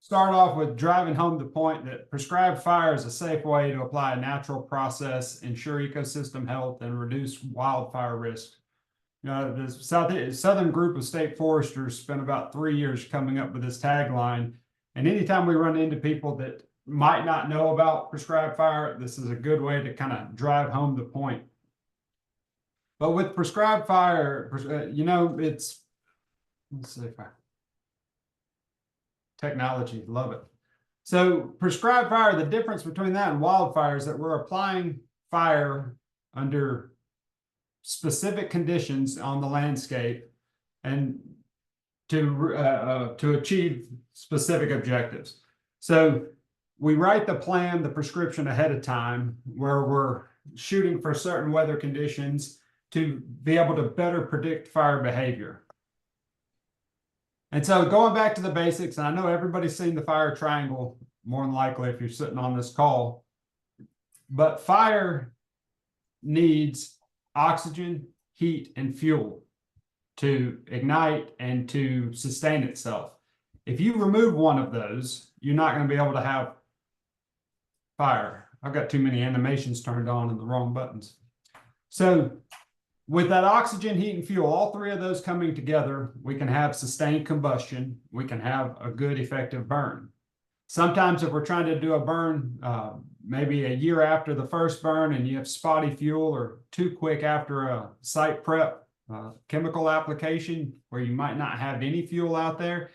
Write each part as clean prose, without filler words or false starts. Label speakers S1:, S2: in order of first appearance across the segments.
S1: start off with driving home the point that prescribed fire is a safe way to apply a natural process, ensure ecosystem health, and reduce wildfire risk. The Southern Group of State Foresters spent about 3 years coming up with this tagline. And anytime we run into people that might not know about prescribed fire, this is a good way to kind of drive home the point. But with prescribed fire, let's see if technology, love it. So prescribed fire, the difference between that and wildfire is that we're applying fire under specific conditions on the landscape and to achieve specific objectives. So we write the plan, the prescription ahead of time, where we're shooting for certain weather conditions to be able to better predict fire behavior. And so going back to the basics, and I know everybody's seen the fire triangle, more than likely if you're sitting on this call, but fire needs oxygen, heat, and fuel to ignite and to sustain itself. If you remove one of those, you're not going to be able to have fire. I've got too many animations turned on and the wrong buttons. So with that oxygen, heat, and fuel, all three of those coming together, we can have sustained combustion. We can have a good, effective burn. Sometimes if we're trying to do a burn, maybe a year after the first burn and you have spotty fuel, or too quick after a site prep chemical application where you might not have any fuel out there,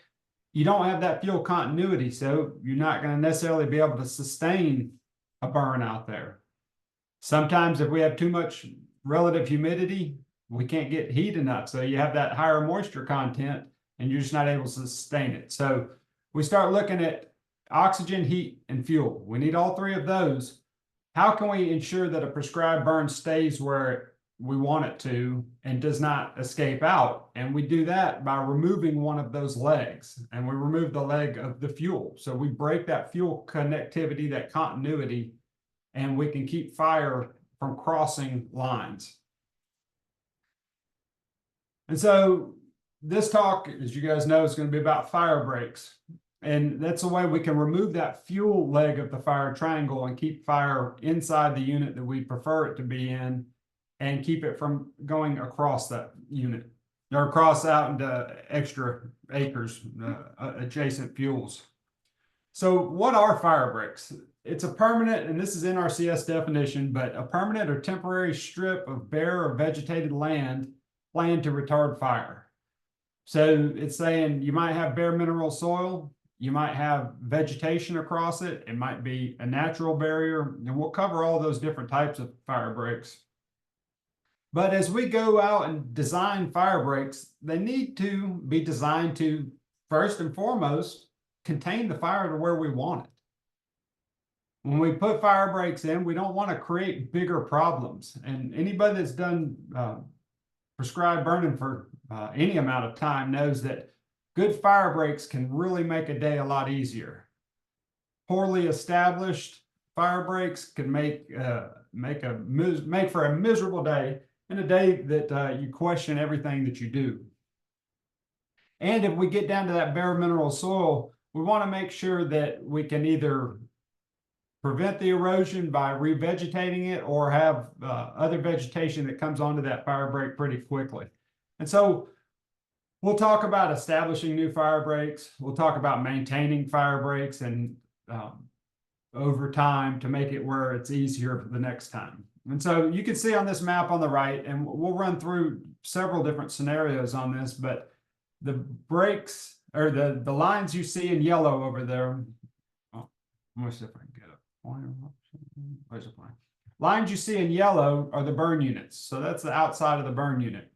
S1: you don't have that fuel continuity. So you're not going to necessarily be able to sustain a burn out there. Sometimes if we have too much relative humidity, we can't get heat enough. So you have that higher moisture content and you're just not able to sustain it. So we start looking at oxygen, heat, and fuel. We need all three of those. How can we ensure that a prescribed burn stays where we want it to and does not escape out? And we do that by removing one of those legs, and we remove the leg of the fuel. So we break that fuel connectivity, that continuity, and we can keep fire from crossing lines. And so this talk, as you guys know, is going to be about fire breaks. And that's a way we can remove that fuel leg of the fire triangle and keep fire inside the unit that we prefer it to be in, and keep it from going across that unit or across out into extra acres, adjacent fuels. So what are fire breaks? It's a permanent, and this is NRCS definition, but a permanent or temporary strip of bare or vegetated land planned to retard fire. So it's saying you might have bare mineral soil, you might have vegetation across it, it might be a natural barrier, and we'll cover all those different types of fire breaks. But as we go out and design fire breaks, they need to be designed to, first and foremost, contain the fire to where we want it. When we put fire breaks in, we don't want to create bigger problems. And anybody that's done prescribed burning for any amount of time knows that good fire breaks can really make a day a lot easier. Poorly established fire breaks can make for a miserable day, and a day that you question everything that you do. And if we get down to that bare mineral soil, we want to make sure that we can either prevent the erosion by revegetating it or have other vegetation that comes onto that fire break pretty quickly. And so we'll talk about establishing new fire breaks. We'll talk about maintaining fire breaks and over time to make it where it's easier for the next time. And so you can see on this map on the right, and we'll run through several different scenarios on this, but the breaks, or the lines you see in yellow over there, let me see if I can get a pointer. Where's the pointer? Lines you see in yellow are the burn units. So that's the outside of the burn unit.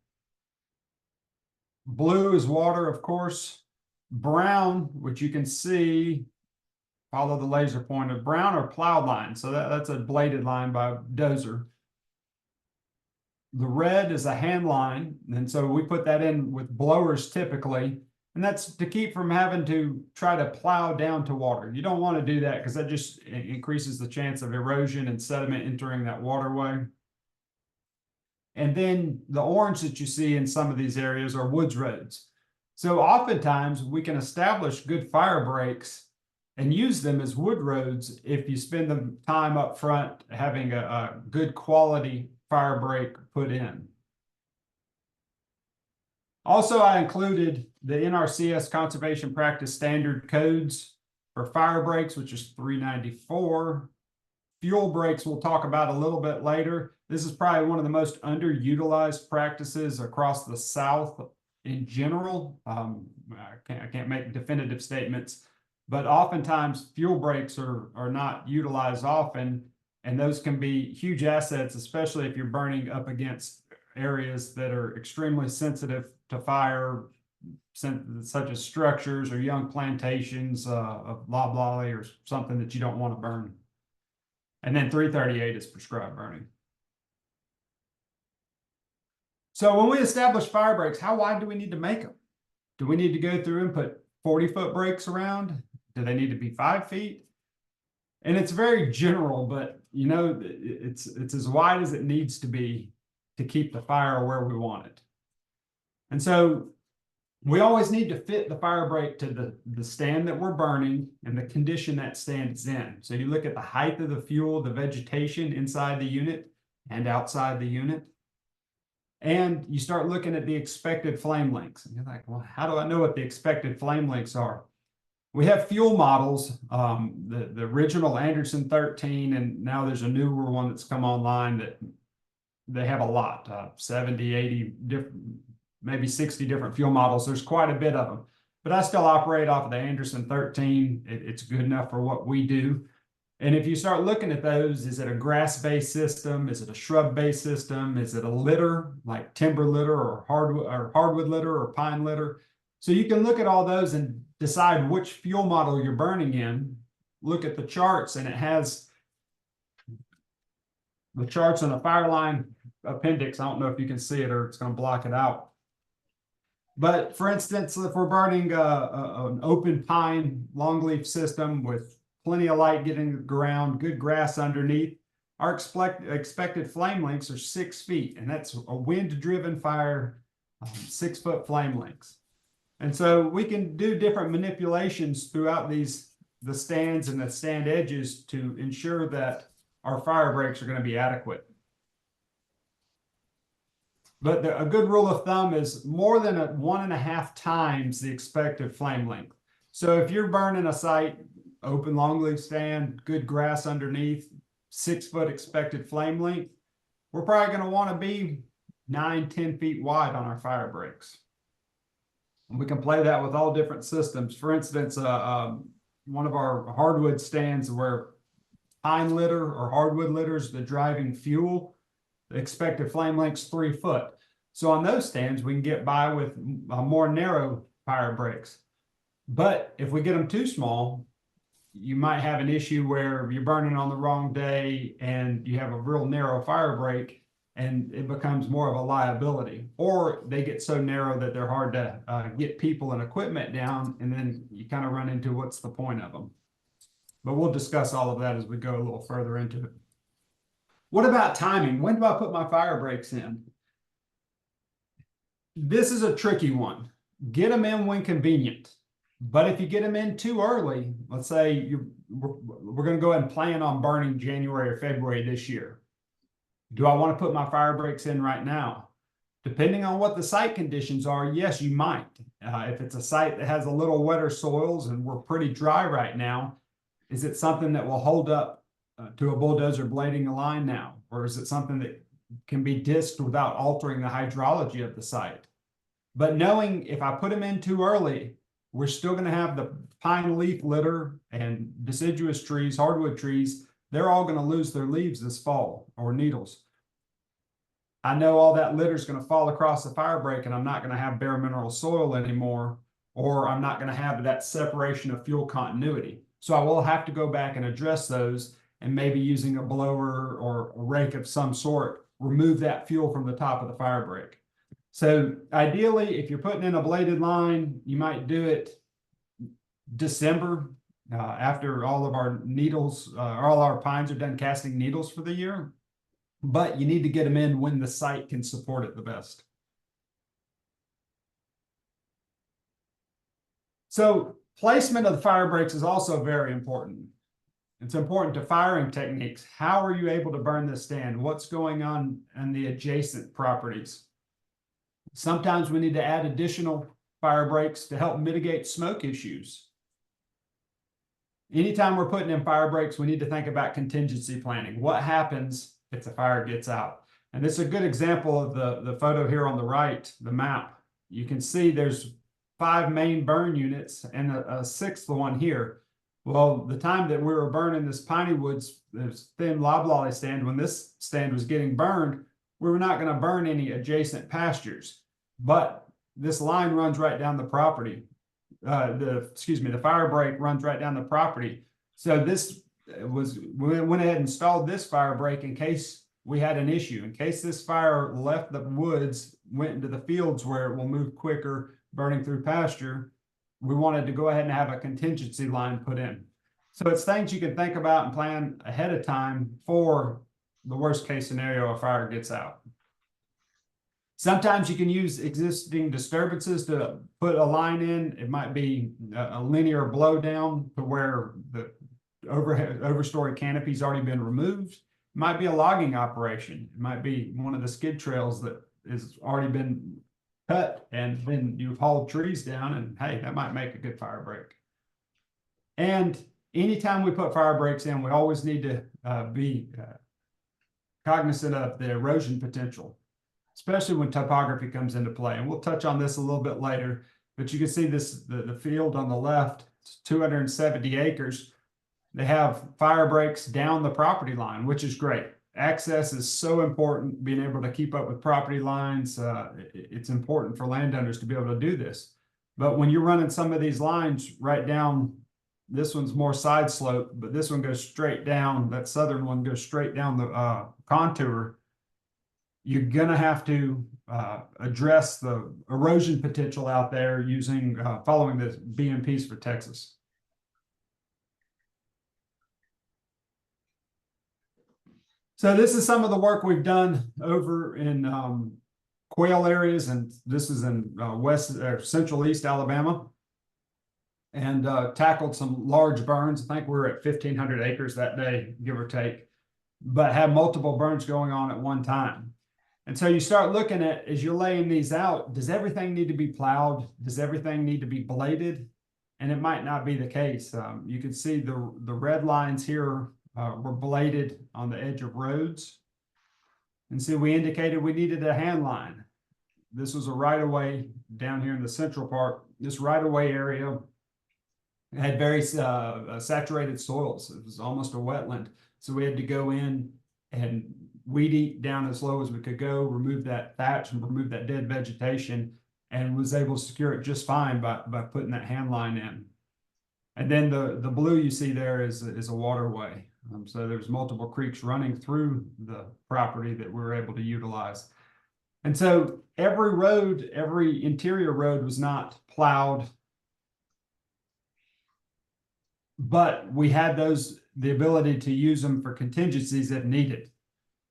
S1: Blue is water, of course. Brown, which you can see, follow the laser pointer. Brown are plowed lines. So that's a bladed line by a dozer. The red is a hand line. And so we put that in with blowers typically. And that's to keep from having to try to plow down to water. You don't want to do that because that just increases the chance of erosion and sediment entering that waterway. And then the orange that you see in some of these areas are woods roads. So oftentimes we can establish good fire breaks and use them as wood roads if you spend the time up front having a good quality fire break put in. Also, I included the NRCS Conservation Practice Standard Codes for fire breaks, which is 394. Fuel breaks we'll talk about a little bit later. This is probably one of the most underutilized practices across the South in general. I can't make definitive statements, but oftentimes fuel breaks are not utilized often, and those can be huge assets, especially if you're burning up against areas that are extremely sensitive to fire, such as structures or young plantations of loblolly or something that you don't want to burn. And then 338 is prescribed burning. So when we establish fire breaks, how wide do we need to make them? Do we need to go through and put 40-foot breaks around? Do they need to be 5 feet? And it's very general, but you know, it's as wide as it needs to be to keep the fire where we want it. And so we always need to fit the fire break to the stand that we're burning and the condition that stand is in. So you look at the height of the fuel, the vegetation inside the unit and outside the unit. And you start looking at the expected flame lengths. And you're like, well, how do I know what the expected flame lengths are? We have fuel models, the original Anderson 13, and now there's a newer one that's come online that they have a lot, 70, 80 different, maybe 60 different fuel models. There's quite a bit of them, but I still operate off of the Anderson 13. It's good enough for what we do. And if you start looking at those, is it a grass-based system? Is it a shrub-based system? Is it a litter, like timber litter or hardwood litter or pine litter? So you can look at all those and decide which fuel model you're burning in. Look at the charts, and it has the charts in a Fireline appendix. I don't know if you can see it or it's going to block it out. But for instance, if we're burning an open pine longleaf system with plenty of light getting to the ground, good grass underneath, our expected flame lengths are 6 feet, and that's a wind-driven fire, 6-foot flame lengths. And so we can do different manipulations throughout the stands and the stand edges to ensure that our fire breaks are going to be adequate. But a good rule of thumb is more than 1.5 times the expected flame length. So if you're burning a site, open longleaf stand, good grass underneath, 6-foot expected flame length, we're probably going to want to be 9-10 feet wide on our fire breaks. And we can play that with all different systems. For instance, one of our hardwood stands where pine litter or hardwood litter is the driving fuel, the expected flame length's 3 foot. So on those stands, we can get by with more narrow fire breaks. But if we get them too small, you might have an issue where you're burning on the wrong day and you have a real narrow fire break and it becomes more of a liability. Or they get so narrow that they're hard to get people and equipment down, and then you kind of run into what's the point of them. But we'll discuss all of that as we go a little further into it. What about timing? When do I put my fire breaks in? This is a tricky one. Get them in when convenient. But if you get them in too early, let's say we're going to go ahead and plan on burning January or February this year. Do I want to put my fire breaks in right now? Depending on what the site conditions are, yes, you might. If it's a site that has a little wetter soils and we're pretty dry right now, is it something that will hold up to a bulldozer blading a line now? Or is it something that can be disked without altering the hydrology of the site? But knowing if I put them in too early, we're still going to have the pine leaf litter and deciduous trees, hardwood trees. They're all going to lose their leaves this fall, or needles. I know all that litter is going to fall across the fire break, and I'm not going to have bare mineral soil anymore, or I'm not going to have that separation of fuel continuity. So I will have to go back and address those, and maybe using a blower or a rake of some sort, remove that fuel from the top of the fire break. So ideally, if you're putting in a bladed line, you might do it December, after all of our needles, all our pines are done casting needles for the year. But you need to get them in when the site can support it the best. So Placement of the fire breaks is also very important. It's important to firing techniques. How are you able to burn this stand? What's going on in the adjacent properties? Sometimes we need to add additional fire breaks to help mitigate smoke issues. Anytime we're putting in fire breaks, we need to think about contingency planning. What happens if the fire gets out? And this is a good example of the photo here on the right, the map. You can see there's 5 main burn units and a 6th one here. Well, the time that we were burning this Piney Woods, this thin loblolly stand, when this stand was getting burned, we were not going to burn any adjacent pastures. But this line runs right down the property. The fire break runs right down the property. So we went ahead and installed this fire break in case we had an issue, in case this fire left the woods, went into the fields where it will move quicker, burning through pasture. We wanted to go ahead and have a contingency line put in. So it's things you can think about and plan ahead of time for the worst case scenario, a fire gets out. Sometimes you can use existing disturbances to put a line in. It might be a linear blowdown to where the overstory canopy's already been removed. It might be a logging operation. It might be one of the skid trails that has already been cut and then you've hauled trees down, and hey, that might make a good fire break. And anytime we put fire breaks in, we always need to be cognizant of the erosion potential, especially when topography comes into play. And we'll touch on this a little bit later, but you can see this, the field on the left, it's 270 acres. They have fire breaks down the property line, which is great. Access is so important, being able to keep up with property lines. It's important for landowners to be able to do this. But when you're running some of these lines right down, this one's more side slope, but this one goes straight down. That southern one goes straight down the contour. You're going to have to address the erosion potential out there using following the BMPs for Texas. So this is some of the work we've done over in quail areas, and this is in central east Alabama, and tackled some large burns. I think we were at 1,500 acres that day, give or take, but had multiple burns going on at one time. And so you start looking at, as you're laying these out, does everything need to be plowed? Does everything need to be bladed? And it might not be the case. You can see the red lines here were bladed on the edge of roads. And so we indicated we needed a hand line. This was a right-of-way down here in the central part. This right-of-way area had very saturated soils. It was almost a wetland. So we had to go in and weed eat down as low as we could go, remove that thatch and remove that dead vegetation, and was able to secure it just fine by putting that hand line in. And then the blue you see there is a waterway. So there's multiple creeks running through the property that we were able to utilize. And so every road, every interior road was not plowed, but we had the ability to use them for contingencies if needed.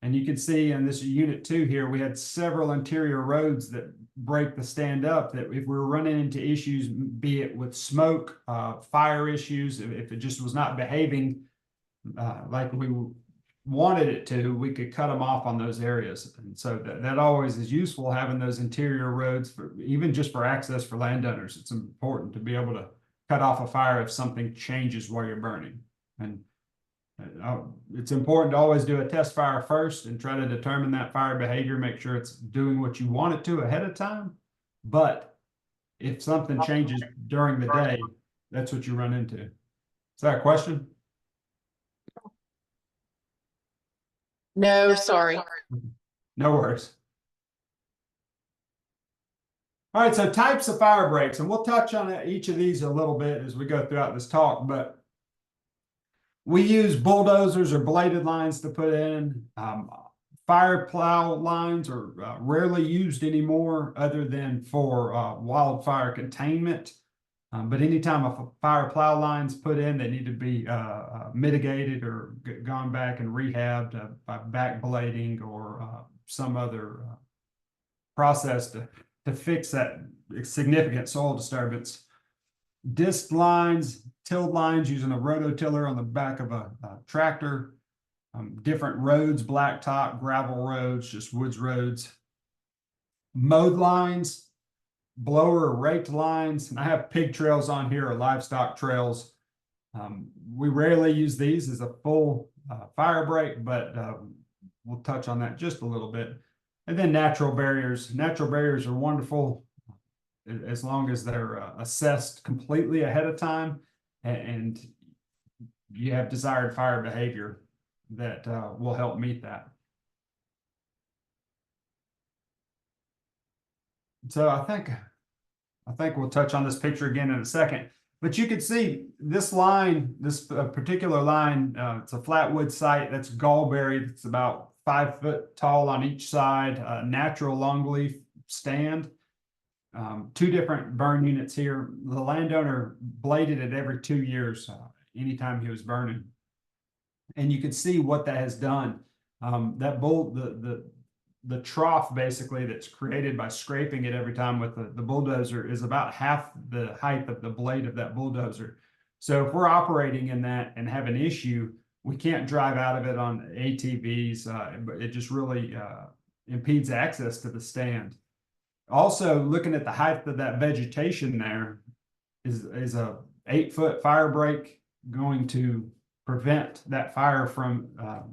S1: And you can see in this unit 2 here, we had several interior roads that break the stand up, that if we were running into issues, be it with smoke, fire issues, if it just was not behaving like we wanted it to, we could cut them off on those areas. And so that always is useful, having those interior roads, even just for access for landowners. It's important to be able to cut off a fire if something changes while you're burning. And it's important to always do a test fire first and try to determine that fire behavior, make sure it's doing what you want it to ahead of time. But if something changes during the day, that's what you run into. Is that a question?
S2: No, sorry.
S1: No worries. All right, so types of fire breaks, and we'll touch on each of these a little bit as we go throughout this talk, but we use bulldozers or bladed lines to put in. Fire plow lines are rarely used anymore other than for wildfire containment. But anytime a fire plow line's put in, they need to be mitigated or gone back and rehabbed by back blading or some other process to fix that significant soil disturbance. disc lines, tilled lines using a rototiller on the back of a tractor, different roads, blacktop, gravel roads, just woods roads, mowed lines, blower raked lines, and I have pig trails on here or livestock trails. We rarely use these as a full Firebreak, but we'll touch on that just a little bit. And then natural barriers. Natural barriers are wonderful as long as they're assessed completely ahead of time and you have desired fire behavior that will help meet that. So I think we'll touch on this picture again in a second. But you can see this line, this particular line, it's a flatwood site that's gallberry. It's about 5 foot tall on each side, natural longleaf stand. 2 different burn units here. The landowner bladed it every 2 years, anytime he was burning. And you can see what that has done. The trough basically that's created by scraping it every time with the bulldozer is about half the height of the blade of that bulldozer. So if we're operating in that and have an issue, we can't drive out of it on ATVs. It just really impedes access to the stand. Also, looking at the height of that vegetation there is a 8-foot Firebreak going to prevent that fire from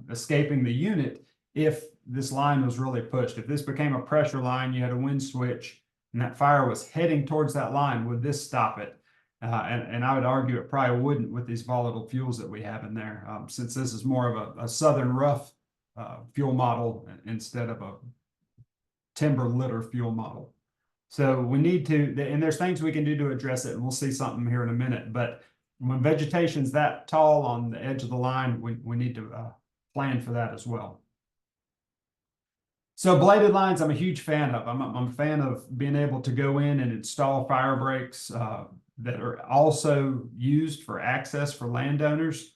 S1: escaping the unit if this line was really pushed. If this became a pressure line, you had a wind switch, and that fire was heading towards that line, would this stop it? And I would argue it probably wouldn't with these volatile fuels that we have in there, since this is more of a southern rough fuel model instead of a timber litter fuel model. So we need to, and there's things we can do to address it, and we'll see something here in a minute. But when vegetation's that tall on the edge of the line, we need to plan for that as well. So bladed lines, I'm a huge fan of. I'm a fan of being able to go in and install fire breaks that are also used for access for landowners.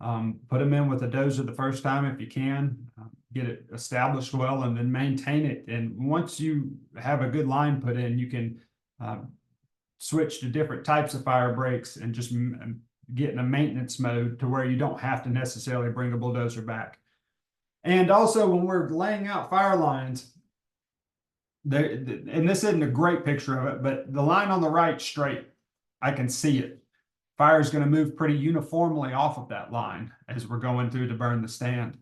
S1: Put them in with a dozer the first time if you can. Get it established well and then maintain it. And once you have a good line put in, you can switch to different types of fire breaks and just get in a maintenance mode to where you don't have to necessarily bring a bulldozer back. And also when we're laying out fire lines, and this isn't a great picture of it, but the line on the right straight, I can see it. Fire is going to move pretty uniformly off of that line as we're going through to burn the stand.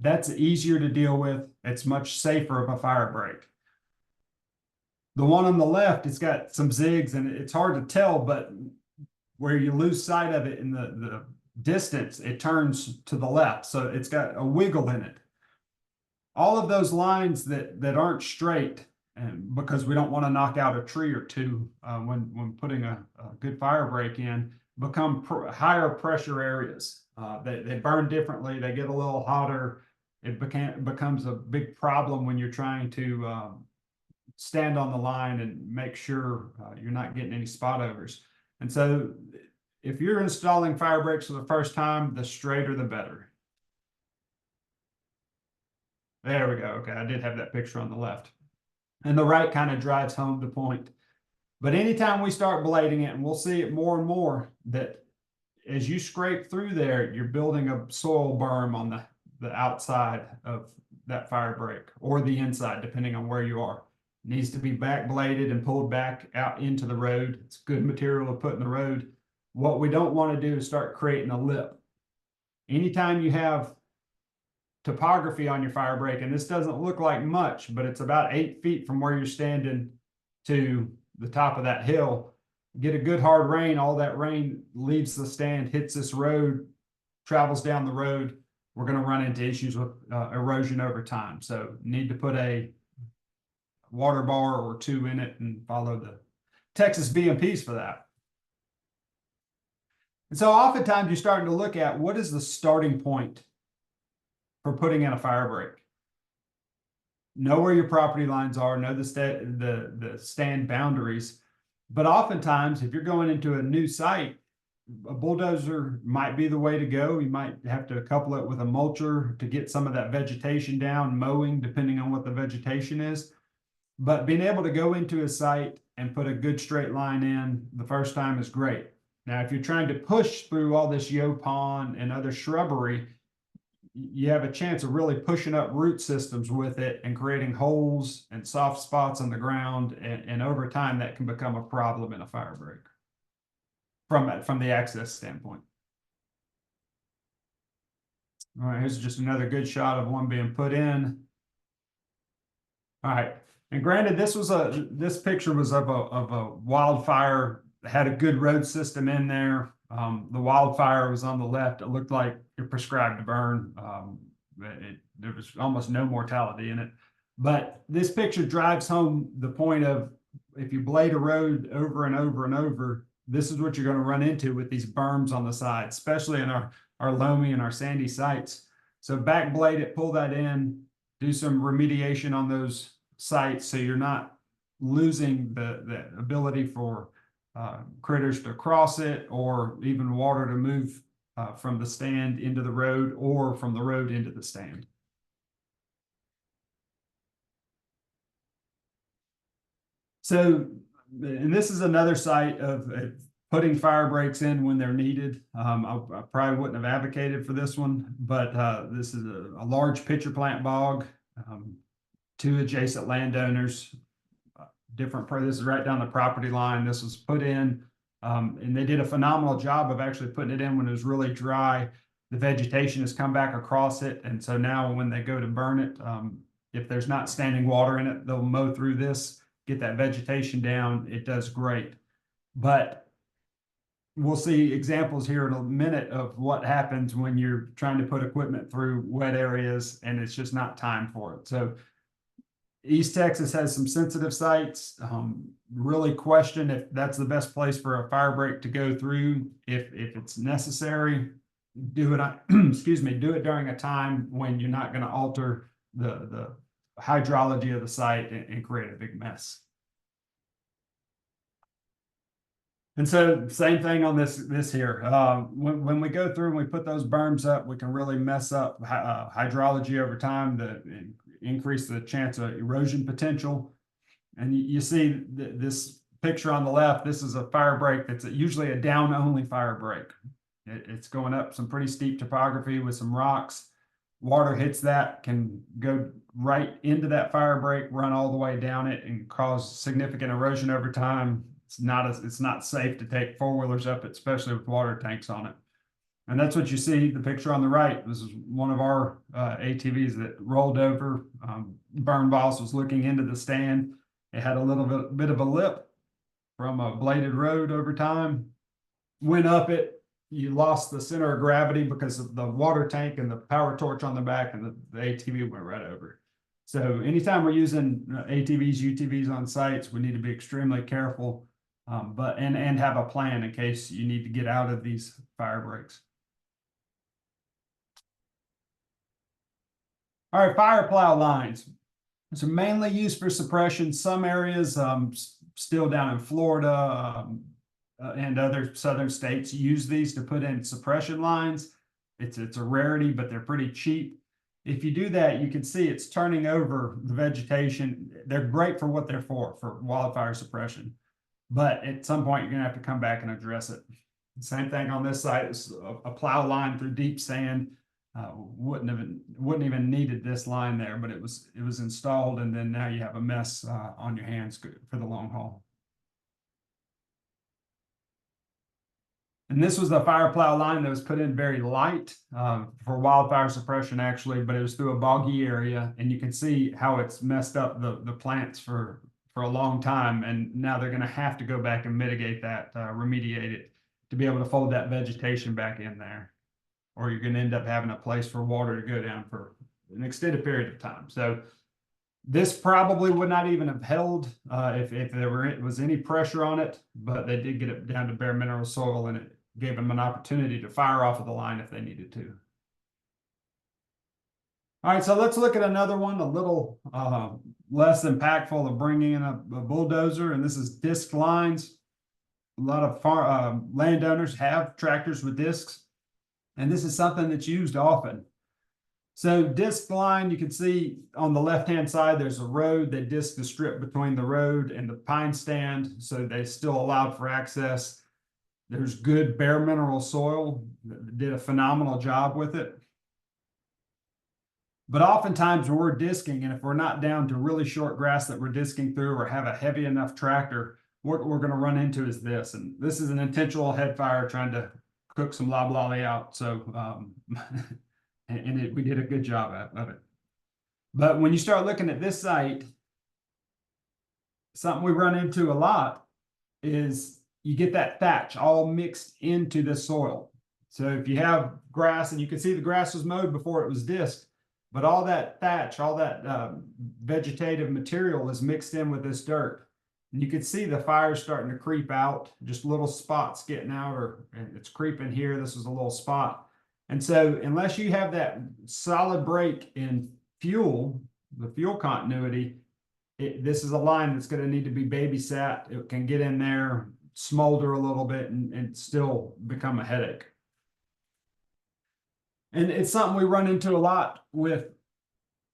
S1: That's easier to deal with. It's much safer of a fire break. The one on the left, it's got some zigs and it's hard to tell, but where you lose sight of it in the distance, it turns to the left. So it's got a wiggle in it. All of those lines that aren't straight, and because we don't want to knock out a tree or two when putting a good fire break in, become higher pressure areas. They burn differently. They get a little hotter. It becomes a big problem when you're trying to stand on the line and make sure you're not getting any spot overs. And so if you're installing fire breaks for the first time, the straighter the better. There we go. Okay, I did have that picture on the left. And the right kind of drives home the point. But anytime we start blading it, and we'll see it more and more, that as you scrape through there, you're building a soil berm on the outside of that fire break, or the inside, depending on where you are. It needs to be back bladed and pulled back out into the road. It's good material to put in the road. What we don't want to do is start creating a lip. Anytime you have topography on your fire break, and this doesn't look like much, but it's about 8 feet from where you're standing to the top of that hill, get a good hard rain, all that rain leaves the stand, hits this road, travels down the road, we're going to run into issues with erosion over time. So need to put a water bar or 2 in it and follow the Texas BMPs for that. And so oftentimes you're starting to look at what is the starting point for putting in a fire break. Know where your property lines are, know the stand boundaries. But oftentimes, if you're going into a new site, a bulldozer might be the way to go. You might have to couple it with a mulcher to get some of that vegetation down, mowing, depending on what the vegetation is. but being able to go into a site and put a good straight line in the first time is great. Now, if you're trying to push through all this yaupon and other shrubbery, you have a chance of really pushing up root systems with it and creating holes and soft spots on the ground. And over time, that can become a problem in a fire break from the access standpoint. All right, here's just another good shot of one being put in. All right, and granted, this picture was of a wildfire, had a good road system in there. The wildfire was on the left. It looked like it prescribed to burn. There was almost no mortality in it. But this picture drives home the point of, if you blade a road over and over and over, this is what you're going to run into with these berms on the side, especially in our loamy and our sandy sites. So back blade it, pull that in, do some remediation on those sites so you're not losing the ability for critters to cross it, or even water to move from the stand into the road, or from the road into the stand. So, and this is another site of putting fire breaks in when they're needed. I probably wouldn't have advocated for this one, but this is a large pitcher plant bog, 2 adjacent landowners, this is right down the property line. This was put in, and they did a phenomenal job of actually putting it in when it was really dry. The vegetation has come back across it, and so now when they go to burn it, if there's not standing water in it, they'll mow through this, get that vegetation down. It does great. But we'll see examples here in a minute of what happens when you're trying to put equipment through wet areas and it's just not time for it. So East Texas has some sensitive sites. Really question if that's the best place for a fire break to go through. If it's necessary, do it, excuse me, do it during a time when you're not going to alter the hydrology of the site and create a big mess. And so same thing on this here. When we go through and we put those berms up, we can really mess up hydrology over time, to increase the chance of erosion potential. And you see this picture on the left, this is a fire break that's usually a down only fire break. It's going up some pretty steep topography with some rocks. Water hits that, can go right into that fire break, run all the way down it, and cause significant erosion over time. It's not safe to take four-wheelers up it, especially with water tanks on it. And that's what you see, the picture on the right. This is one of our ATVs that rolled over. Burn boss was looking into the stand. It had a little bit of a lip from a bladed road over time. Went up it, you lost the center of gravity because of the water tank and the power torch on the back, and the ATV went right over. So anytime we're using ATVs, UTVs on sites, we need to be extremely careful, and have a plan in case you need to get out of these fire breaks. All right, fire plow lines. So mainly used for suppression. Some areas, still down in Florida and other southern states, use these to put in suppression lines. It's a rarity, but they're pretty cheap. If you do that, you can see it's turning over the vegetation. They're great for what they're for wildfire suppression. But at some point, you're going to have to come back and address it. Same thing on this side. It's a plow line through deep sand. Wouldn't even needed this line there, but it was installed, and then now you have a mess on your hands for the long haul. And this was the fire plow line that was put in very light for wildfire suppression, actually, but it was through a boggy area, and you can see how it's messed up the plants for a long time, and now they're going to have to go back and mitigate that, remediate it, to be able to fold that vegetation back in there, or you're going to end up having a place for water to go down for an extended period of time. So this probably would not even have held if there was any pressure on it, but they did get it down to bare mineral soil, and it gave them an opportunity to fire off of the line if they needed to. All right, so let's look at another one, a little less impactful, of bringing in a bulldozer, and this is disc lines. A lot of landowners have tractors with discs, and this is something that's used often. So disc line, you can see on the left-hand side, there's a road. That disc is stripped between the road and the pine stand, so they still allowed for access. There's good bare mineral soil. Did a phenomenal job with it. But oftentimes when we're disking, and if we're not down to really short grass that we're disking through or have a heavy enough tractor, what we're going to run into is this. And this is an intentional head fire trying to cook some loblolly out. So, we did a good job of it. But when you start looking at this site, something we run into a lot is you get that thatch all mixed into the soil. So if you have grass, and you can see the grass was mowed before it was disked, but all that thatch, all that vegetative material is mixed in with this dirt. And you can see the fire starting to creep out, just little spots getting out, or it's creeping here. This is a little spot. And so unless you have that solid break in fuel, the fuel continuity, this is a line that's going to need to be babysat. It can get in there, smolder a little bit, and still become a headache. And it's something we run into a lot with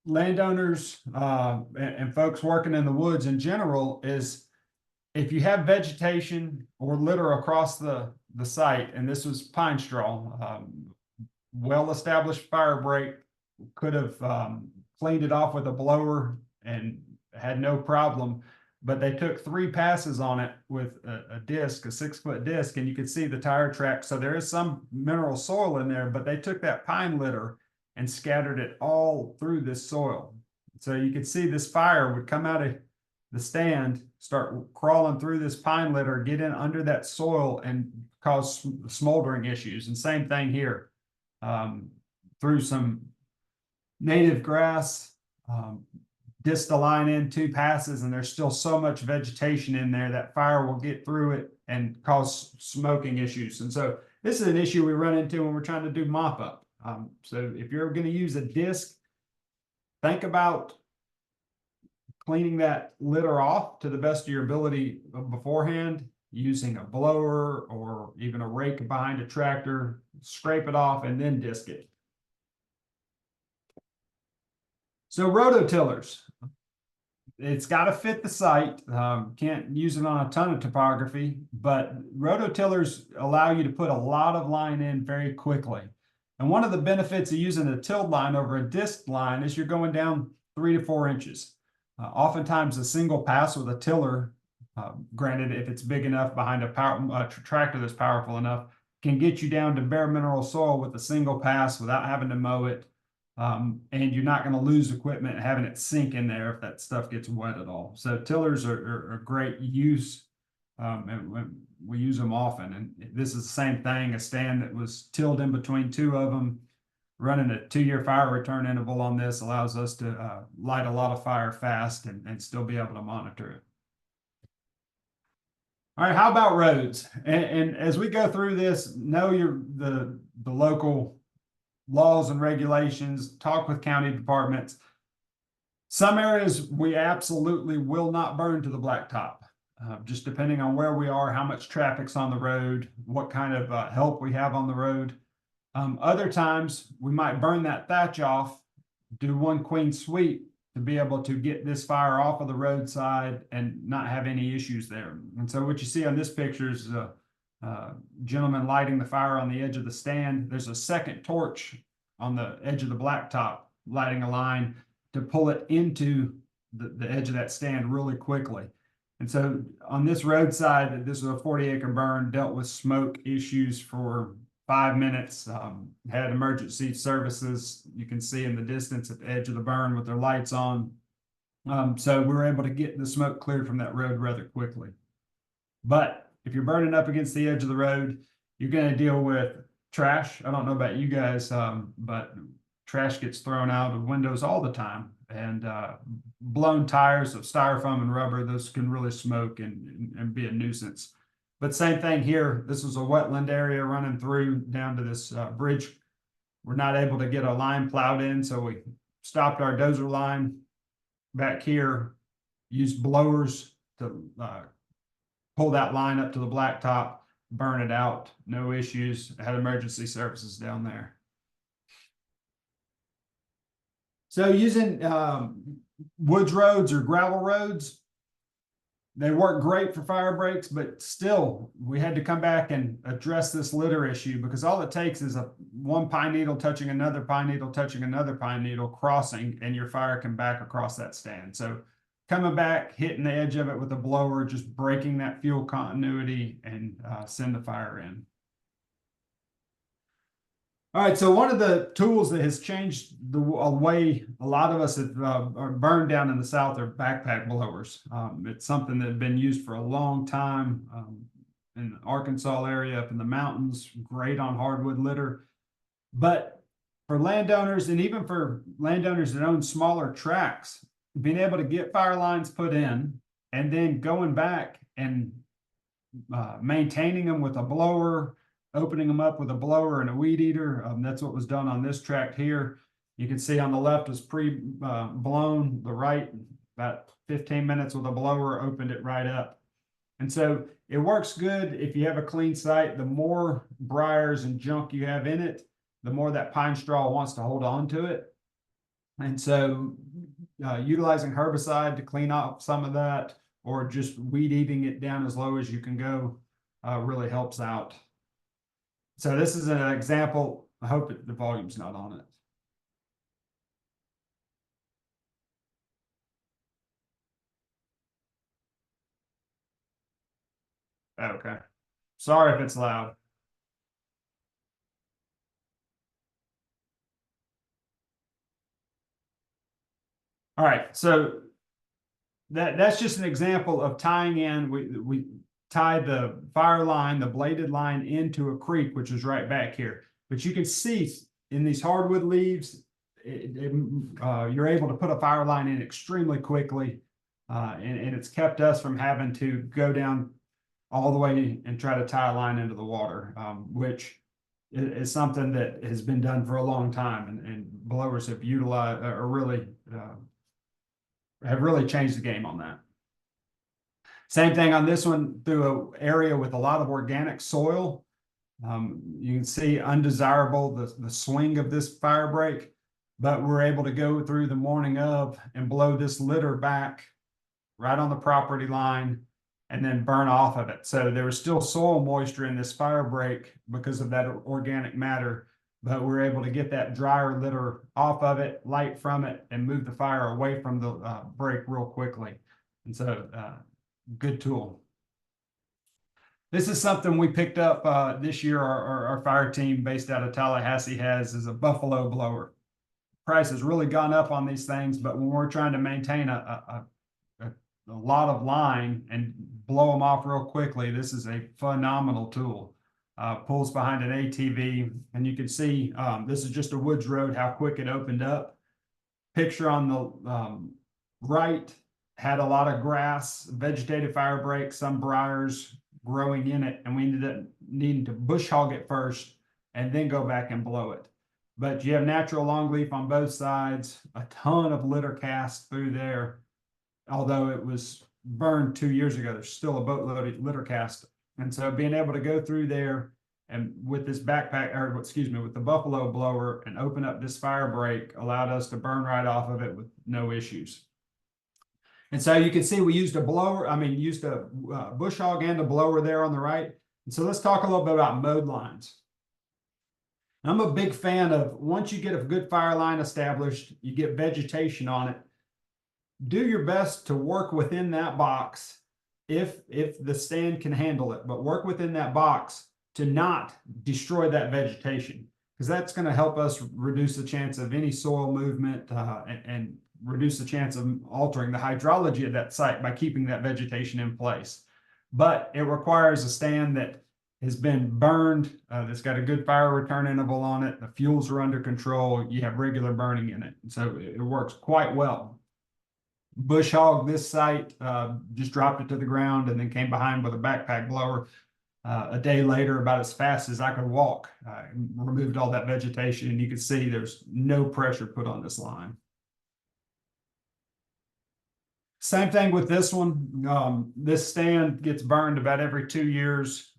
S1: landowners and folks working in the woods in general, is if you have vegetation or litter across the site, and this was pine straw, well-established Firebreak could have cleaned it off with a blower and had no problem, but they took 3 passes on it with a disc, a 6-foot disc, and you could see the tire track. So there is some mineral soil in there, but they took that pine litter and scattered it all through this soil. So you could see this fire would come out of the stand, start crawling through this pine litter, get in under that soil, and cause smoldering issues. And same thing here, through some native grass, disc the line in 2 passes, and there's still so much vegetation in there that fire will get through it and cause smoking issues. And so this is an issue we run into when we're trying to do mop up. So if you're going to use a disc, think about cleaning that litter off to the best of your ability beforehand, using a blower or even a rake behind a tractor, scrape it off, and then disc it. So rototillers, it's got to fit the site. Can't use it on a ton of topography, but rototillers allow you to put a lot of line in very quickly. And one of the benefits of using a tilled line over a disc line is you're going down 3 to 4 inches. Oftentimes a single pass with a tiller, granted if it's big enough behind a tractor that's powerful enough, can get you down to bare mineral soil with a single pass without having to mow it. And you're not going to lose equipment having it sink in there if that stuff gets wet at all. So tillers are a great use, and we use them often. And this is the same thing, a stand that was tilled in between 2 of them. Running a 2-year fire return interval on this allows us to light a lot of fire fast and still be able to monitor it. All right, how about roads? And as we go through this, know the local laws and regulations, talk with county departments. Some areas we absolutely will not burn to the blacktop, just depending on where we are, how much traffic's on the road, what kind of help we have on the road. Other times we might burn that thatch off, do 1 clean sweep to be able to get this fire off of the roadside and not have any issues there. And so what you see on this picture is gentleman lighting the fire on the edge of the stand. There's a second torch on the edge of the blacktop, lighting a line to pull it into the edge of that stand really quickly. And so on this roadside, this was a 40-acre burn, dealt with smoke issues for 5 minutes, had emergency services. You can see in the distance at the edge of the burn with their lights on. So we were able to get the smoke cleared from that road rather quickly. But if you're burning up against the edge of the road, you're going to deal with trash. I don't know about you guys, but trash gets thrown out of windows all the time. And blown tires of styrofoam and rubber, those can really smoke and be a nuisance. But same thing here. This was a wetland area running through down to this bridge. We're not able to get a line plowed in, so we stopped our dozer line back here, used blowers to pull that line up to the blacktop, burn it out, no issues. Had emergency services down there. So using woods roads or gravel roads, they work great for fire breaks, but still we had to come back and address this litter issue, because all it takes is one pine needle touching another pine needle touching another pine needle crossing, and your fire can back across that stand. So coming back, hitting the edge of it with a blower, just breaking that fuel continuity, and send the fire in. All right, so one of the tools that has changed the way a lot of us are burned down in the South are backpack blowers. It's something that had been used for a long time in the Arkansas area, up in the mountains, great on hardwood litter. But for landowners, and even for landowners that own smaller tracts, being able to get fire lines put in and then going back and maintaining them with a blower, opening them up with a blower and a weed eater. That's what was done on this tract here. You can see on the left was pre-blown, the right, about 15 minutes with a blower, opened it right up. And so it works good if you have a clean site. The more briars and junk you have in it, the more that pine straw wants to hold on to it. And so utilizing herbicide to clean up some of that, or just weed eating it down as low as you can go, really helps out. So this is an example. I hope the volume's not on it. Okay. Sorry if it's loud. All right, so that's just an example of tying in. We tied the fire line, the bladed line, into a creek, which is right back here. But you can see in these hardwood leaves, you're able to put a fire line in extremely quickly, and it's kept us from having to go down all the way and try to tie a line into the water, which is something that has been done for a long time, and blowers have utilized or really have really changed the game on that. Same thing on this one, through an area with a lot of organic soil. You can see undesirable, the swing of this fire break, but we're able to go through the morning of and blow this litter back right on the property line and then burn off of it. So there was still soil moisture in this fire break because of that organic matter, but we're able to get that drier litter off of it, light from it, and move the fire away from the break real quickly. And so good tool. This is something we picked up this year. Our fire team based out of Tallahassee has, is a buffalo blower. Price has really gone up on these things, but when we're trying to maintain a lot of line and blow them off real quickly, this is a phenomenal tool. Pulls behind an ATV, and you can see this is just a woods road, how quick it opened up. Picture on the right had a lot of grass, vegetative fire break, some briars growing in it, and we ended up needing to bush hog it first and then go back and blow it. But you have natural longleaf on both sides, a ton of litter cast through there. Although it was burned 2 years ago, there's still a boatload of litter cast. And so being able to go through there and with this backpack, or excuse me, with the buffalo blower and open up this fire break allowed us to burn right off of it with no issues. And so you can see we used a blower, used a bush hog and a blower there on the right. And so let's talk a little bit about mowed lines. I'm a big fan of, once you get a good fire line established, you get vegetation on it, do your best to work within that box if the stand can handle it, but work within that box to not destroy that vegetation, because that's going to help us reduce the chance of any soil movement and reduce the chance of altering the hydrology of that site by keeping that vegetation in place. But it requires a stand that has been burned, that's got a good fire return interval on it, the fuels are under control, you have regular burning in it. So it works quite well. Bush hog this site, just dropped it to the ground and then came behind with a backpack blower. A day later, about as fast as I could walk, removed all that vegetation, and you can see there's no pressure put on this line. Same thing with this one. This stand gets burned about every 2 years,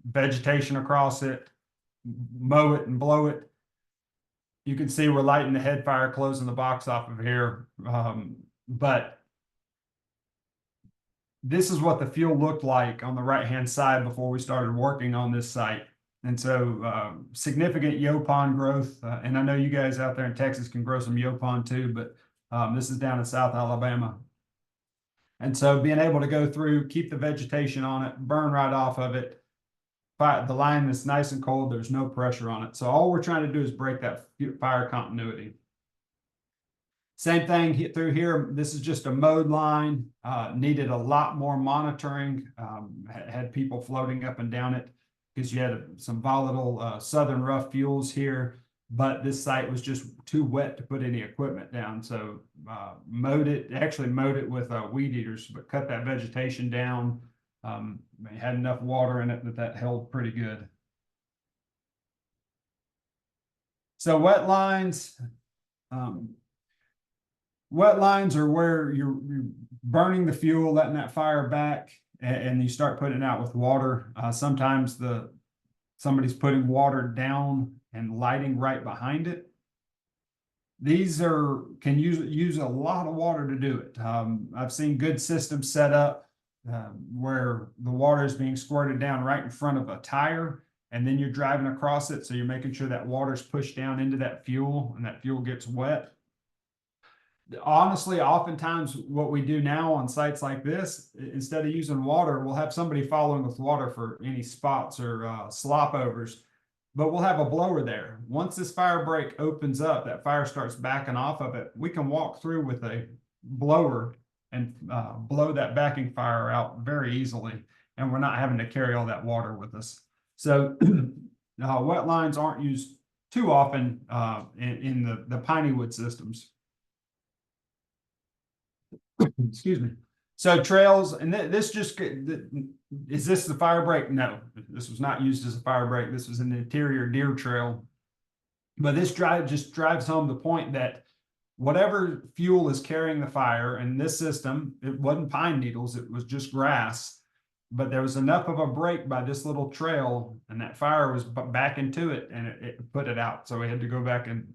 S1: vegetation across it, mow it and blow it. You can see we're lighting the head fire, closing the box off of here. But this is what the fuel looked like on the right-hand side before we started working on this site. And so significant Yopon growth. And I know you guys out there in Texas can grow some Yopon too, but this is down in South Alabama. And so being able to go through, keep the vegetation on it, burn right off of it. The line is nice and cold. There's no pressure on it. So all we're trying to do is break that fire continuity. Same thing through here. This is just a mowed line. Needed a lot more monitoring. Had people floating up and down it because you had some volatile southern rough fuels here. But this site was just too wet to put any equipment down. So mowed it with weed eaters, but cut that vegetation down. It had enough water in it that held pretty good. So wet lines. Wet lines are where you're burning the fuel, letting that fire back, and you start putting it out with water. Sometimes somebody's putting water down and lighting right behind it. These can use a lot of water to do it. I've seen good systems set up where the water is being squirted down right in front of a tire, and then you're driving across it, so you're making sure that water's pushed down into that fuel and that fuel gets wet. Honestly, oftentimes what we do now on sites like this, instead of using water, we'll have somebody following with water for any spots or slop overs, but we'll have a blower there. Once this fire break opens up, that fire starts backing off of it, we can walk through with a blower and blow that backing fire out very easily, and we're not having to carry all that water with us. So wet lines aren't used too often in the piney wood systems. Excuse me. So trails, and is this the fire break? No, this was not used as a fire break. This was an interior deer trail. But this just drives home the point that whatever fuel is carrying the fire in this system, it wasn't pine needles, it was just grass. But there was enough of a break by this little trail, and that fire was back into it, and it put it out. So we had to go back and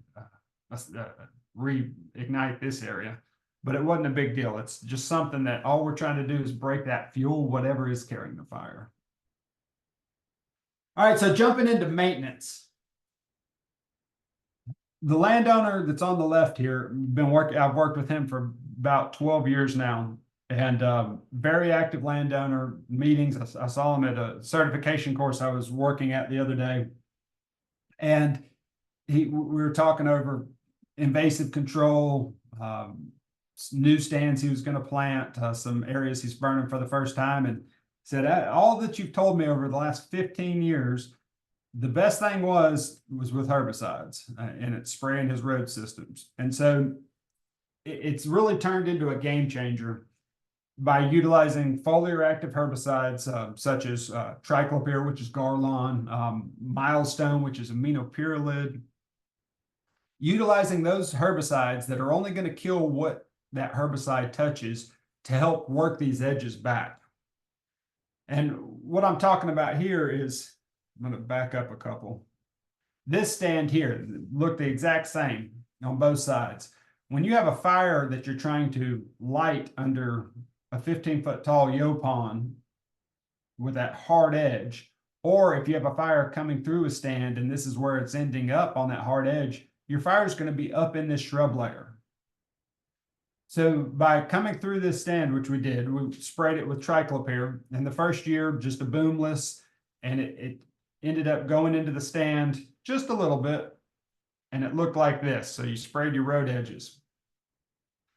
S1: reignite this area. But it wasn't a big deal. It's just something that all we're trying to do is break that fuel, whatever is carrying the fire. All right, so jumping into maintenance. The landowner that's on the left here, I've worked with him for about 12 years now, and very active landowner meetings. I saw him at a certification course I was working at the other day, and we were talking over invasive control, new stands he was going to plant, some areas he's burning for the first time, and said, all that you've told me over the last 15 years, the best thing was with herbicides and it's spraying his road systems. And so it's really turned into a game changer by utilizing foliar active herbicides such as triclopyr, which is Garlon, Milestone, which is aminopyrrolid. Utilizing those herbicides that are only going to kill what that herbicide touches to help work these edges back. And what I'm talking about here is, I'm going to back up a couple. This stand here looked the exact same on both sides. When you have a fire that you're trying to light under a 15-foot tall Yopon with that hard edge, or if you have a fire coming through a stand and this is where it's ending up on that hard edge, your fire is going to be up in this shrub layer. So by coming through this stand, which we did, we sprayed it with triclopyr. And the first year, just a boomless, and it ended up going into the stand just a little bit, and it looked like this. So you sprayed your road edges.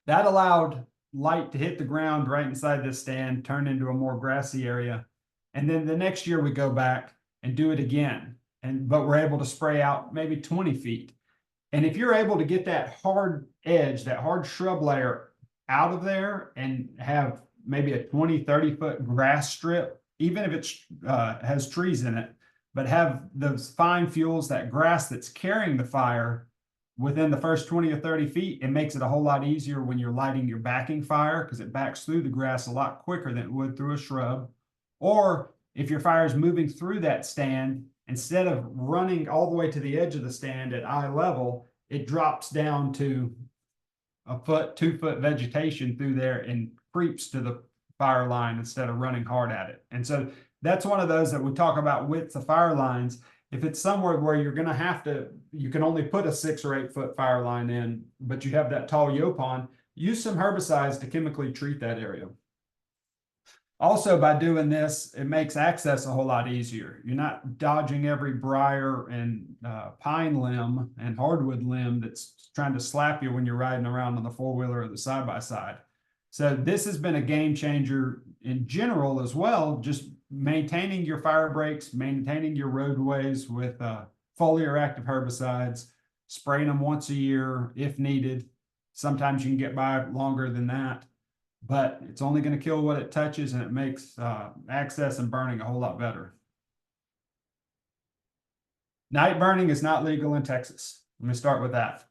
S1: That allowed light to hit the ground right inside this stand, turn into a more grassy area. And then the next year we go back and do it again. But we're able to spray out maybe 20 feet. And if you're able to get that hard edge, that hard shrub layer out of there and have maybe a 20, 30-foot grass strip, even if it has trees in it, but have those fine fuels, that grass that's carrying the fire within the first 20 or 30 feet, it makes it a whole lot easier when you're lighting your backing fire because it backs through the grass a lot quicker than it would through a shrub. Or if your fire is moving through that stand, instead of running all the way to the edge of the stand at eye level, it drops down to a foot, 2 foot vegetation through there and creeps to the fire line instead of running hard at it. And so that's one of those that we talk about widths of fire lines. If it's somewhere where you're going to have to, you can only put a 6 or 8 foot fire line in, but you have that tall yaupon, use some herbicides to chemically treat that area. Also, by doing this, it makes access a whole lot easier. You're not dodging every briar and pine limb and hardwood limb that's trying to slap you when you're riding around on the four-wheeler or the side-by-side. So this has been a game changer in general as well, just maintaining your fire breaks, maintaining your roadways with foliar active herbicides, spraying them once a year if needed. Sometimes you can get by longer than that, but it's only going to kill what it touches, and it makes access and burning a whole lot better. Night burning is not legal in Texas. Let me start with that.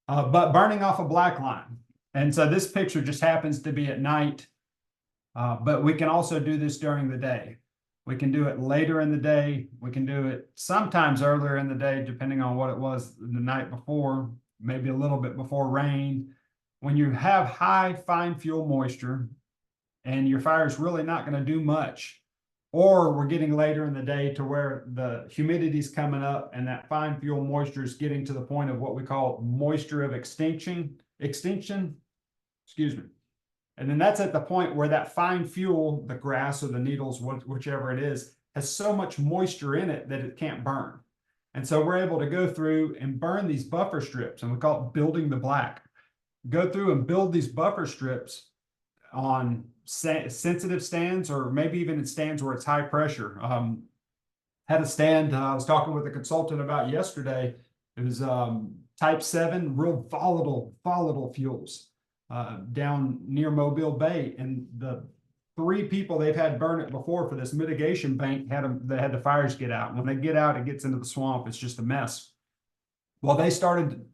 S1: But burning off a black line. And so this picture just happens to be at night, but we can also do this during the day. We can do it later in the day. We can do it sometimes earlier in the day, depending on what it was the night before, maybe a little bit before rain. When you have high fine fuel moisture and your fire is really not going to do much, or we're getting later in the day to where the humidity is coming up and that fine fuel moisture is getting to the point of what we call moisture of extinction, excuse me. And then that's at the point where that fine fuel, the grass or the needles, whichever it is, has so much moisture in it that it can't burn. And so we're able to go through and burn these buffer strips, and we call it building the black. Go through and build these buffer strips on sensitive stands, or maybe even in stands where it's high pressure. Had a stand I was talking with a consultant about yesterday. It was type 7, real volatile fuels down near Mobile Bay, and the 3 people they've had burn it before for this mitigation bank they had the fires get out. When they get out, it gets into the swamp. It's just a mess. Well, they started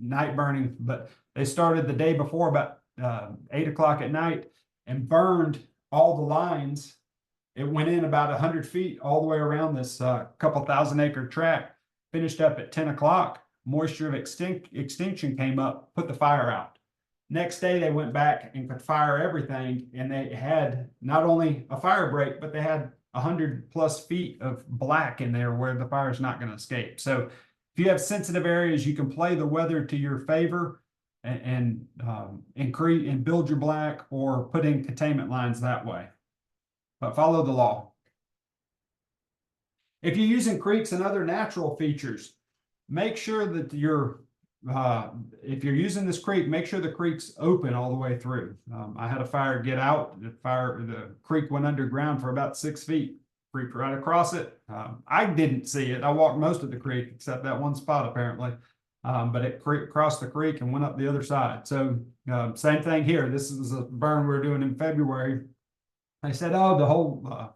S1: night burning, but they started the day before about 8 o'clock at night and burned all the lines. It went in about 100 feet all the way around this couple thousand acre tract, finished up at 10 o'clock. Moisture of extinction came up, put the fire out. Next day, they went back and could fire everything, and they had not only a fire break, but they had 100+ feet of black in there where the fire is not going to escape. So if you have sensitive areas, you can play the weather to your favor and increase and build your black, or put in containment lines that way. But follow the law. If you're using creeks and other natural features, make sure that if you're using this creek, make sure the creek's open all the way through. I had a fire get out. The creek went underground for about 6 feet, creeped right across it. I didn't see it. I walked most of the creek except that one spot apparently, but it crossed the creek and went up the other side. So same thing here. This is a burn we were doing in February. They said, oh, the whole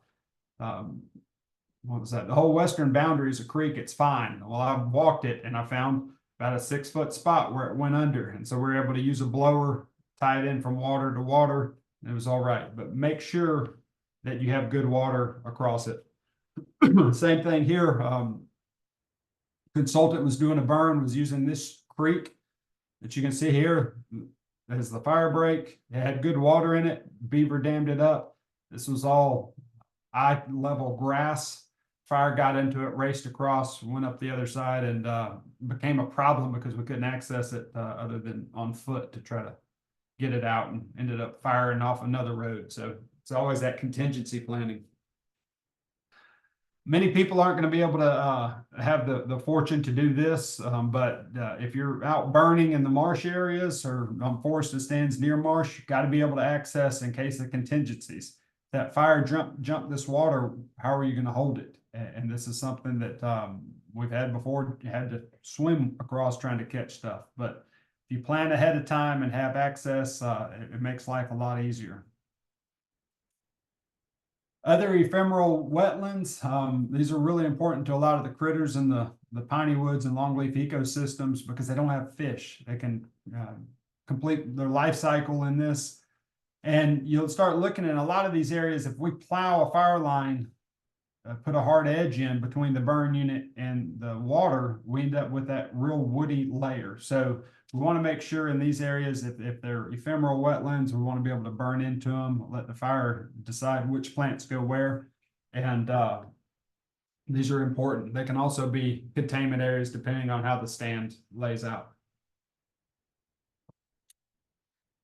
S1: what was that? The whole western boundary is a creek. It's fine. Well, I walked it and I found about a 6 foot spot where it went under. And so we're able to use a blower, tie it in from water to water. And it was all right. But make sure that you have good water across it. Same thing here. Consultant was doing a burn, was using this creek that you can see here as the fire break. It had good water in it. Beaver dammed it up. This was all eye level grass. Fire got into it, raced across, went up the other side, and became a problem because we couldn't access it other than on foot to try to get it out, and ended up firing off another road. So it's always that contingency planning. Many people aren't going to be able to have the fortune to do this, but if you're out burning in the marsh areas or on forested stands near marsh, you got to be able to access in case of contingencies. That fire jumped this water, how are you going to hold it? And this is something that we've had before. You had to swim across trying to catch stuff. But if you plan ahead of time and have access, it makes life a lot easier. Other ephemeral wetlands, these are really important to a lot of the critters in the piney woods and longleaf ecosystems because they don't have fish. They can complete their life cycle in this. And you'll start looking in a lot of these areas, if we plow a fire line put a hard edge in between the burn unit and the water, we end up with that real woody layer. So we want to make sure in these areas, if they're ephemeral wetlands, we want to be able to burn into them, let the fire decide which plants go where. And these are important. They can also be containment areas depending on how the stand lays out.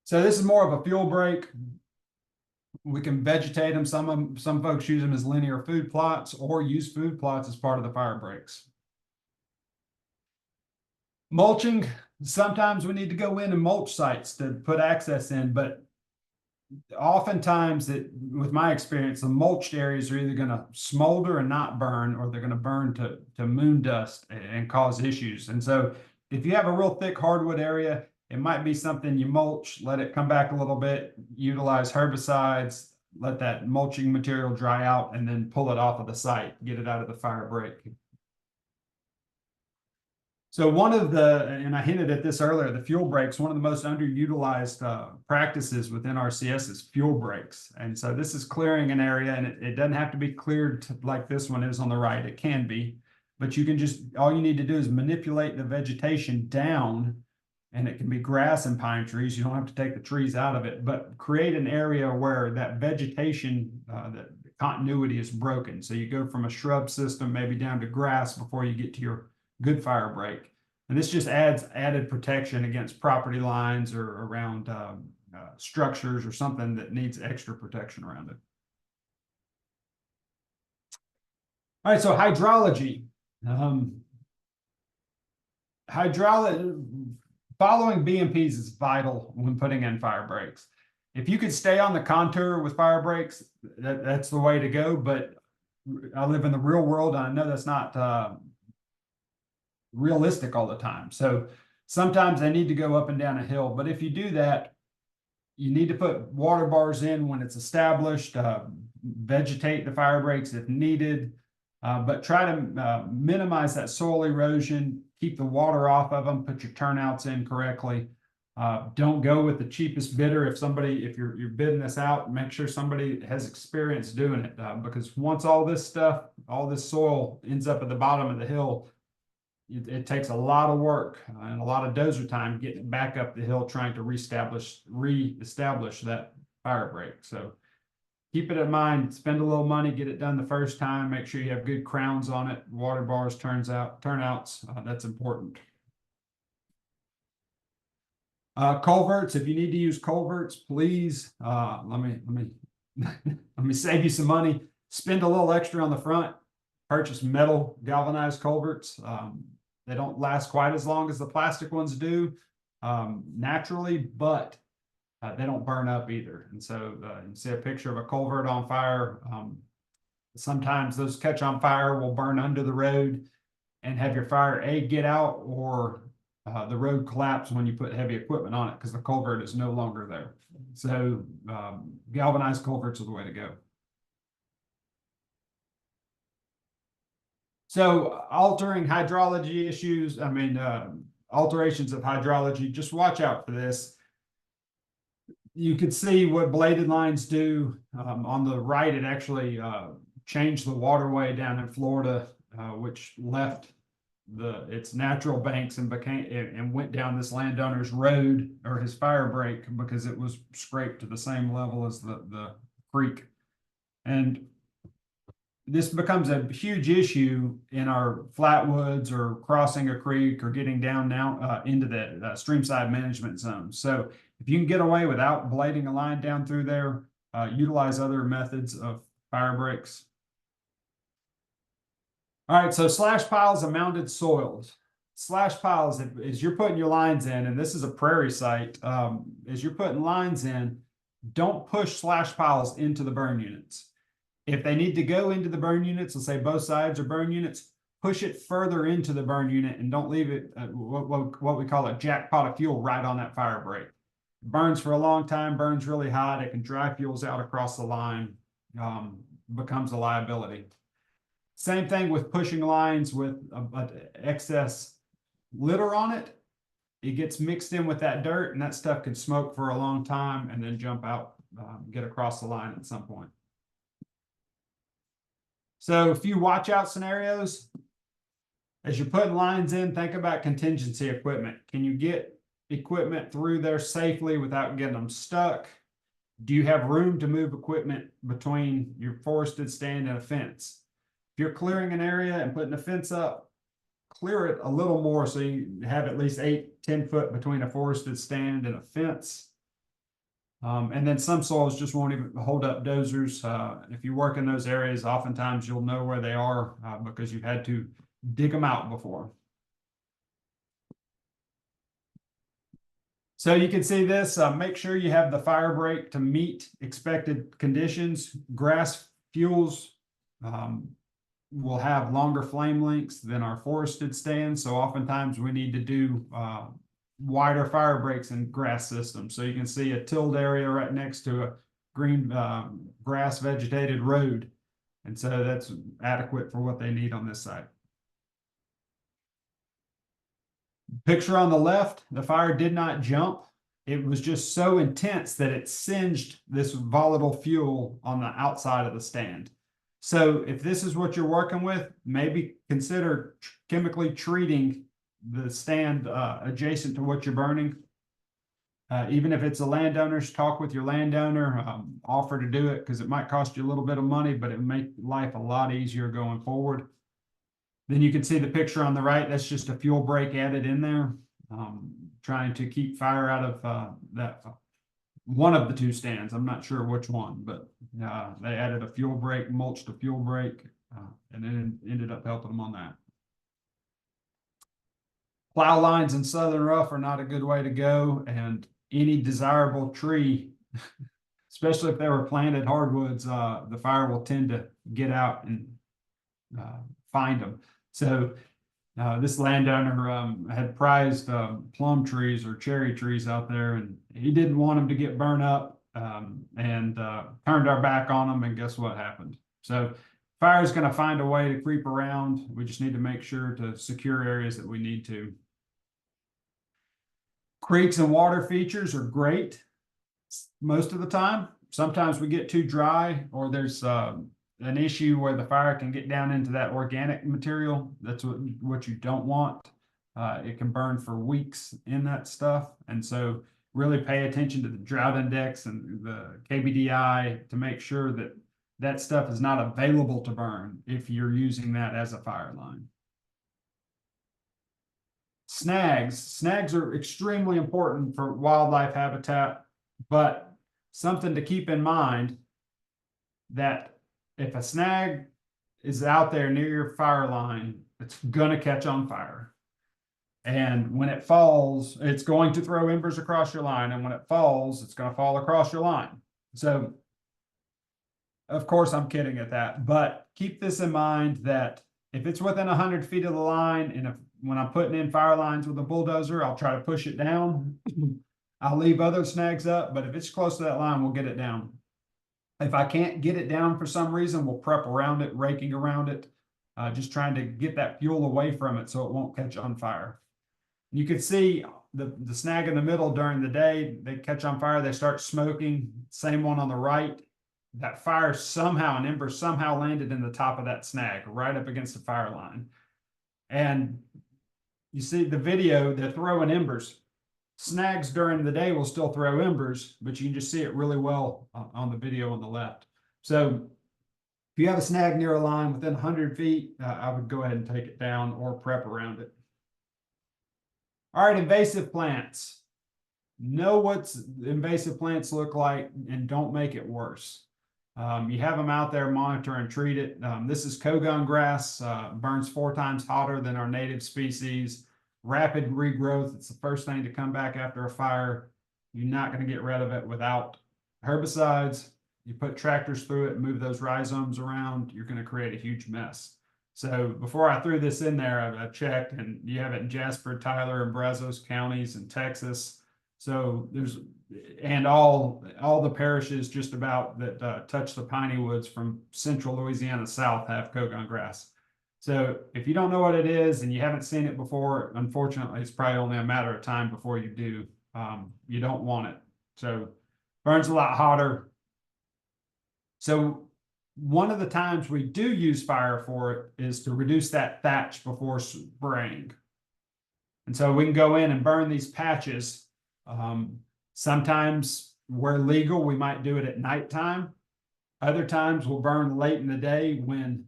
S1: So this is more of a fuel break. We can vegetate them. Some folks use them as linear food plots or use food plots as part of the fire breaks. Mulching, sometimes we need to go in and mulch sites to put access in, but oftentimes, with my experience, the mulched areas are either going to smolder and not burn, or they're going to burn to moon dust and cause issues. And so if you have a real thick hardwood area, it might be something you mulch, let it come back a little bit, utilize herbicides, let that mulching material dry out, and then pull it off of the site, get it out of the fire break. So one of the, and I hinted at this earlier, the fuel breaks, one of the most underutilized practices within RCS is fuel breaks. And so this is clearing an area, and it doesn't have to be cleared like this one is on the right. It can be, but you can just, all you need to do is manipulate the vegetation down, and it can be grass and pine trees. You don't have to take the trees out of it, but create an area where that vegetation, that continuity is broken. So you go from a shrub system maybe down to grass before you get to your good fire break. And this just adds added protection against property lines or around structures or something that needs extra protection around it. All right, so hydrology. Following BMPs is vital when putting in fire breaks. If you could stay on the contour with fire breaks, that's the way to go. But I live in the real world, and I know that's not realistic all the time. So sometimes they need to go up and down a hill. But if you do that, you need to put water bars in when it's established, vegetate the fire breaks if needed, but try to minimize that soil erosion, keep the water off of them, put your turnouts in correctly. Don't go with the cheapest bidder. If you're bidding this out, make sure somebody has experience doing it, because once all this soil ends up at the bottom of the hill, it takes a lot of work and a lot of dozer time getting back up the hill, trying to reestablish that fire break. So keep it in mind, spend a little money, get it done the first time, make sure you have good crowns on it, water bars, turnouts, that's important. Culverts, if you need to use culverts, please, let me save you some money. Spend a little extra on the front, purchase metal galvanized culverts. They don't last quite as long as the plastic ones do naturally, but they don't burn up either. And so you see a picture of a culvert on fire. Sometimes those catch on fire, will burn under the road and have your fire get out, or the road collapse when you put heavy equipment on it because the culvert is no longer there. So galvanized culverts are the way to go. So altering hydrology issues, alterations of hydrology, just watch out for this. You could see what bladed lines do. On the right, it actually changed the waterway down in Florida, which left its natural banks and went down this landowner's road or his fire break because it was scraped to the same level as the creek. And this becomes a huge issue in our flatwoods or crossing a creek or getting down now into the streamside management zone. So if you can get away without blading a line down through there, utilize other methods of fire breaks. All right, so slash piles and mounded soils. Slash piles, as you're putting your lines in, and this is a prairie site, as you're putting lines in, don't push slash piles into the burn units. If they need to go into the burn units, let's say both sides are burn units, push it further into the burn unit and don't leave it what we call a jackpot of fuel right on that fire break. It burns for a long time, burns really hot. It can dry fuels out across the line, becomes a liability. Same thing with pushing lines with excess litter on it. It gets mixed in with that dirt, and that stuff can smoke for a long time and then jump out, get across the line at some point. So a few watch out scenarios. As you're putting lines in, think about contingency equipment. Can you get equipment through there safely without getting them stuck? Do you have room to move equipment between your forested stand and a fence? If you're clearing an area and putting a fence up, clear it a little more so you have at least 8-10 foot between a forested stand and a fence. And then some soils just won't even hold up dozers. If you work in those areas, oftentimes you'll know where they are because you've had to dig them out before. So you can see this, make sure you have the Firebreak to meet expected conditions. Grass fuels will have longer flame lengths than our forested stands. So oftentimes we need to do wider Firebreaks in grass systems. So you can see a tilled area right next to a green grass vegetated road. And so that's adequate for what they need on this side. Picture on the left, the fire did not jump. It was just so intense that it singed this volatile fuel on the outside of the stand. So if this is what you're working with, maybe consider chemically treating the stand adjacent to what you're burning. Even if it's a landowner's, talk with your landowner, offer to do it because it might cost you a little bit of money, but it would make life a lot easier going forward. Then you can see the picture on the right. That's just a fuel break added in there, trying to keep fire out of that one of the two stands. I'm not sure which one, but they added a fuel break, mulched a fuel break, and then ended up helping them on that. Plow lines in southern rough are not a good way to go, and any desirable tree, especially if they were planted hardwoods, the fire will tend to get out and find them. So this landowner had prized plum trees or cherry trees out there, and he didn't want them to get burned up, and turned our back on them, and guess what happened? So fire is going to find a way to creep around. We just need to make sure to secure areas that we need to. Creeks and water features are great most of the time. Sometimes we get too dry, or there's an issue where the fire can get down into that organic material. That's what you don't want. It can burn for weeks in that stuff. And so really pay attention to the drought index and the KBDI to make sure that that stuff is not available to burn if you're using that as a fire line. Snags are extremely important for wildlife habitat, but something to keep in mind that if a snag is out there near your fire line, it's going to catch on fire. And when it falls, it's going to throw embers across your line. And when it falls, it's going to fall across your line. So, of course, I'm kidding at that. But keep this in mind that if it's within 100 feet of the line, and when I'm putting in fire lines with a bulldozer, I'll try to push it down. I'll leave other snags up. But if it's close to that line, we'll get it down. If I can't get it down for some reason, we'll prep around it, raking around it, just trying to get that fuel away from it so it won't catch on fire. You can see the snag in the middle during the day, they catch on fire, they start smoking. Same one on the right. That fire somehow, an ember somehow landed in the top of that snag, right up against the fire line. And you see the video, they're throwing embers. Snags during the day will still throw embers, but you can just see it really well on the video on the left. So if you have a snag near a line within 100 feet, I would go ahead and take it down or prep around it. All right, invasive plants. Know what invasive plants look like and don't make it worse. You have them out there, monitor and treat it. This is Kogon grass, burns 4 times hotter than our native species. Rapid regrowth. It's the first thing to come back after a fire. You're not going to get rid of it without herbicides. You put tractors through it and move those rhizomes around, you're going to create a huge mess. So before I threw this in there, I checked, and you have it in Jasper, Tyler, and Brazos counties in Texas. So there's, and all the parishes just about that touch the piney woods from central Louisiana south have Kogon grass. So if you don't know what it is and you haven't seen it before, unfortunately, it's probably only a matter of time before you do. You don't want it. So burns a lot hotter. So one of the times we do use fire for it is to reduce that thatch before spraying. And so we can go in and burn these patches. Sometimes where legal, we might do it at nighttime. Other times we'll burn late in the day when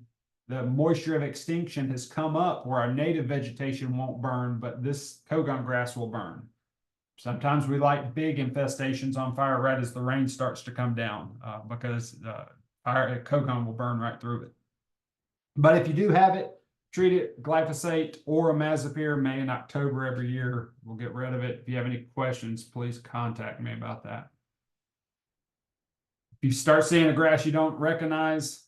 S1: the moisture of extinction has come up where our native vegetation won't burn, but this Kogon grass will burn. Sometimes we like big infestations on fire right as the rain starts to come down because fire Kogon will burn right through it. But if you do have it, treat it glyphosate or imazapyr May and October every year. We'll get rid of it. If you have any questions, please contact me about that. If you start seeing a grass you don't recognize,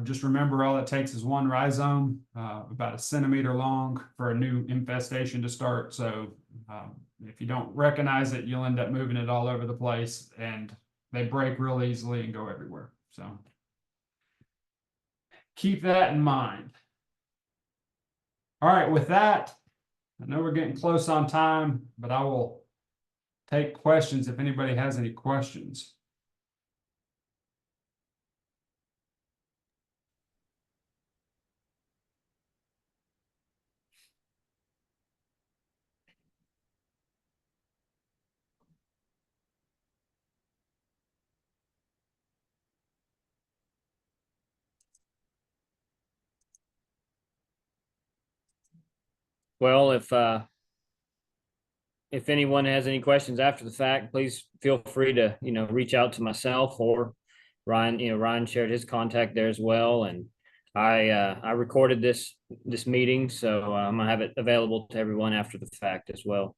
S1: just remember all it takes is one rhizome, about 1 centimeter long for a new infestation to start. So if you don't recognize it, you'll end up moving it all over the place and they break real easily and go everywhere. So keep that in mind. All right, with that, I know we're getting close on time, but I will take questions if anybody has any questions.
S2: Well, if anyone has any questions after the fact, please feel free to, reach out to myself or Ryan. Ryan shared his contact there as well. And I recorded this meeting, so I'm gonna have it available to everyone after the fact as well.